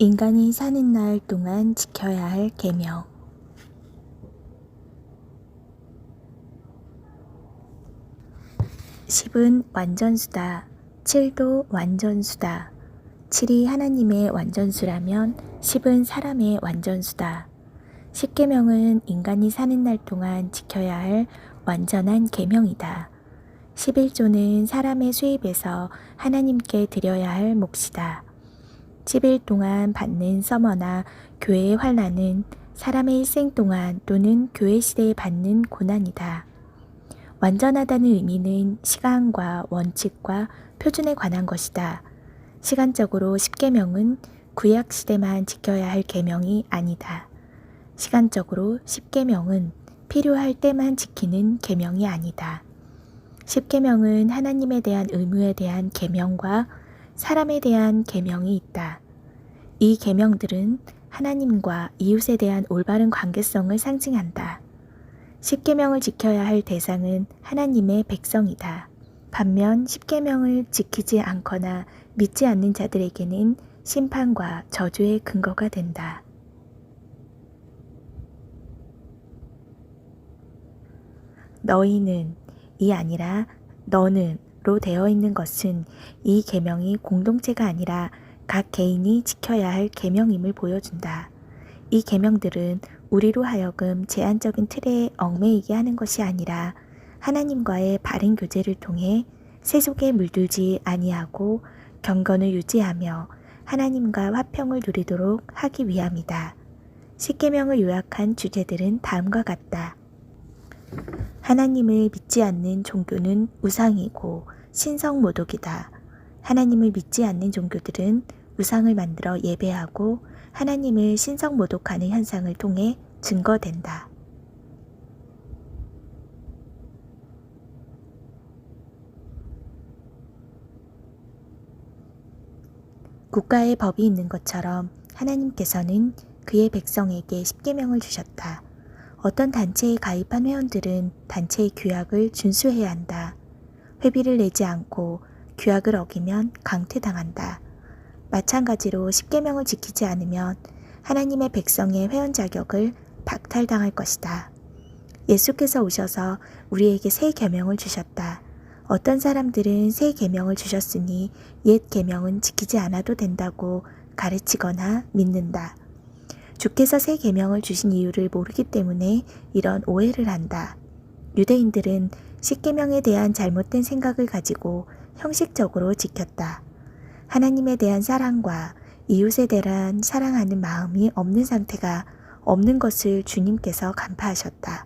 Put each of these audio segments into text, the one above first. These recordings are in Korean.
인간이 사는 날 동안 지켜야 할 계명. 10은 완전수다. 7도 완전수다. 7이 하나님의 완전수라면 10은 사람의 완전수다. 10계명은 인간이 사는 날 동안 지켜야 할 완전한 계명이다. 11조는 사람의 수입에서 하나님께 드려야 할 몫이다. 10일 동안 받는 서머나 교회의 환난은 사람의 일생 동안 또는 교회 시대에 받는 고난이다. 완전하다는 의미는 시간과 원칙과 표준에 관한 것이다. 시간적으로 10계명은 구약 시대만 지켜야 할 계명이 아니다. 시간적으로 10계명은 필요할 때만 지키는 계명이 아니다. 10계명은 하나님에 대한 의무에 대한 계명과 사람에 대한 계명이 있다. 이 계명들은 하나님과 이웃에 대한 올바른 관계성을 상징한다. 10계명을 지켜야 할 대상은 하나님의 백성이다. 반면 10계명을 지키지 않거나 믿지 않는 자들에게는 심판과 저주의 근거가 된다. 너희는 이 아니라 너는로 되어 있는 것은 이 계명이 공동체가 아니라 각 개인이 지켜야 할 계명임을 보여준다. 이 계명들은 우리로 하여금 제한적인 틀에 얽매이게 하는 것이 아니라 하나님과의 바른 교제를 통해 세속에 물들지 아니하고 경건을 유지하며 하나님과 화평을 누리도록 하기 위함이다. 10계명을 요약한 주제들은 다음과 같다. 하나님을 믿지 않는 종교는 우상이고 신성모독이다. 하나님을 믿지 않는 종교들은 우상을 만들어 예배하고 하나님을 신성모독하는 현상을 통해 증거된다. 국가의 법이 있는 것처럼 하나님께서는 그의 백성에게 10계명을 주셨다. 어떤 단체에 가입한 회원들은 단체의 규약을 준수해야 한다. 회비를 내지 않고 규약을 어기면 강퇴당한다. 마찬가지로 10계명을 지키지 않으면 하나님의 백성의 회원 자격을 박탈당할 것이다. 예수께서 오셔서 우리에게 새 계명을 주셨다. 어떤 사람들은 새 계명을 주셨으니 옛 계명은 지키지 않아도 된다고 가르치거나 믿는다. 주께서 새 계명을 주신 이유를 모르기 때문에 이런 오해를 한다. 유대인들은 10계명에 대한 잘못된 생각을 가지고 형식적으로 지켰다. 하나님에 대한 사랑과 이웃에 대한 사랑하는 마음이 없는 상태가 없는 것을 주님께서 간파하셨다.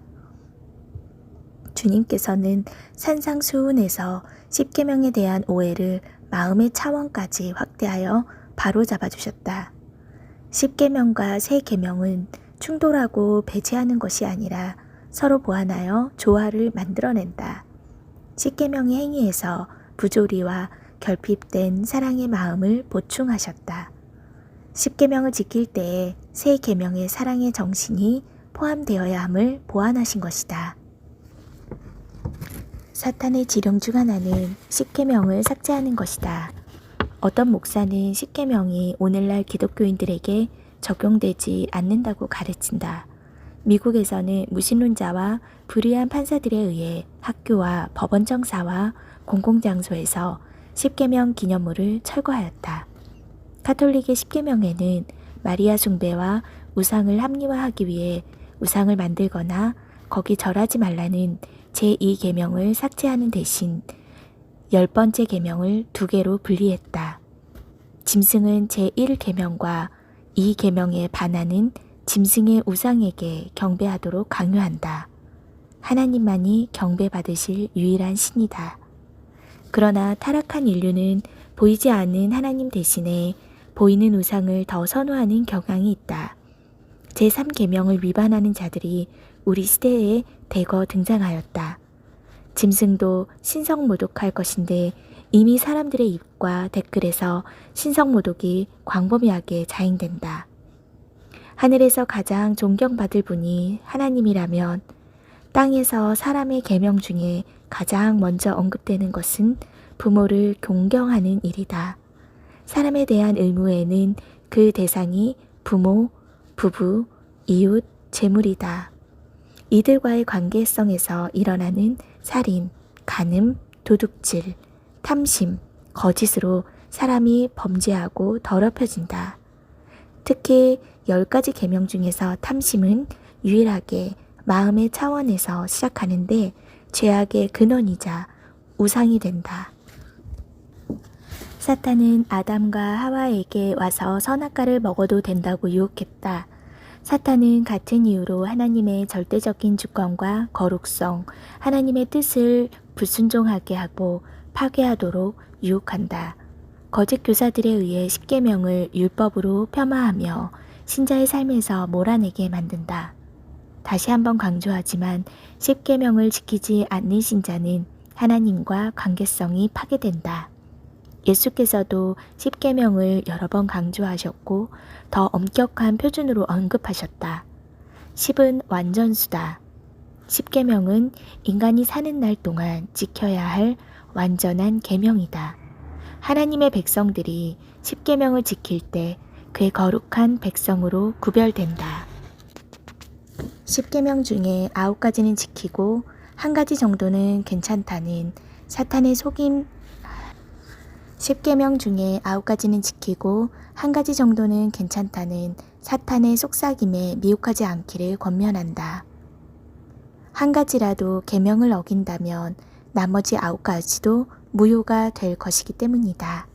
주님께서는 산상수훈에서 10계명에 대한 오해를 마음의 차원까지 확대하여 바로잡아 주셨다. 10계명과 새 계명은 충돌하고 배제하는 것이 아니라 서로 보완하여 조화를 만들어낸다. 10계명의 행위에서 부조리와 결핍된 사랑의 마음을 보충하셨다. 10계명을 지킬 때에 새 계명의 사랑의 정신이 포함되어야 함을 보완하신 것이다. 사탄의 지령 중 하나는 10계명을 삭제하는 것이다. 어떤 목사는 10계명이 오늘날 기독교인들에게 적용되지 않는다고 가르친다. 미국에서는 무신론자와 불의한 판사들에 의해 학교와 법원 정사와 공공장소에서 10계명 기념물을 철거하였다. 가톨릭의 10계명에는 마리아 숭배와 우상을 합리화하기 위해 우상을 만들거나 거기 절하지 말라는 제2계명을 삭제하는 대신 10번째 계명을 2개로 분리했다. 짐승은 제1계명과 2계명에 반하는 짐승의 우상에게 경배하도록 강요한다. 하나님만이 경배받으실 유일한 신이다. 그러나 타락한 인류는 보이지 않는 하나님 대신에 보이는 우상을 더 선호하는 경향이 있다. 제3계명을 위반하는 자들이 우리 시대에 대거 등장하였다. 짐승도 신성모독할 것인데 이미 사람들의 입과 댓글에서 신성모독이 광범위하게 자행된다. 하늘에서 가장 존경받을 분이 하나님이라면 땅에서 사람의 계명 중에 가장 먼저 언급되는 것은 부모를 존경하는 일이다. 사람에 대한 의무에는 그 대상이 부모, 부부, 이웃, 재물이다. 이들과의 관계성에서 일어나는 살인, 간음, 도둑질, 탐심, 거짓으로 사람이 범죄하고 더럽혀진다. 특히 10가지 계명 중에서 탐심은 유일하게 마음의 차원에서 시작하는데 죄악의 근원이자 우상이 된다. 사탄은 아담과 하와에게 와서 선악과를 먹어도 된다고 유혹했다. 사탄은 같은 이유로 하나님의 절대적인 주권과 거룩성, 하나님의 뜻을 불순종하게 하고 파괴하도록 유혹한다. 거짓 교사들에 의해 십계명을 율법으로 폄하하며 신자의 삶에서 몰아내게 만든다. 다시 한번 강조하지만 십계명을 지키지 않는 신자는 하나님과 관계성이 파괴된다. 예수께서도 십계명을 여러 번 강조하셨고 더 엄격한 표준으로 언급하셨다. 십은 완전수다. 십계명은 인간이 사는 날 동안 지켜야 할 완전한 계명이다. 하나님의 백성들이 십계명을 지킬 때 그의 거룩한 백성으로 구별된다. 십계명 중에 9가지는 지키고 1가지 정도는 괜찮다는 사탄의 속임. 십계명 중에 9가지는 지키고 1가지 정도는 괜찮다는 사탄의 속삭임에 미혹하지 않기를 권면한다. 1가지라도 계명을 어긴다면 나머지 9가지도 무효가 될 것이기 때문이다.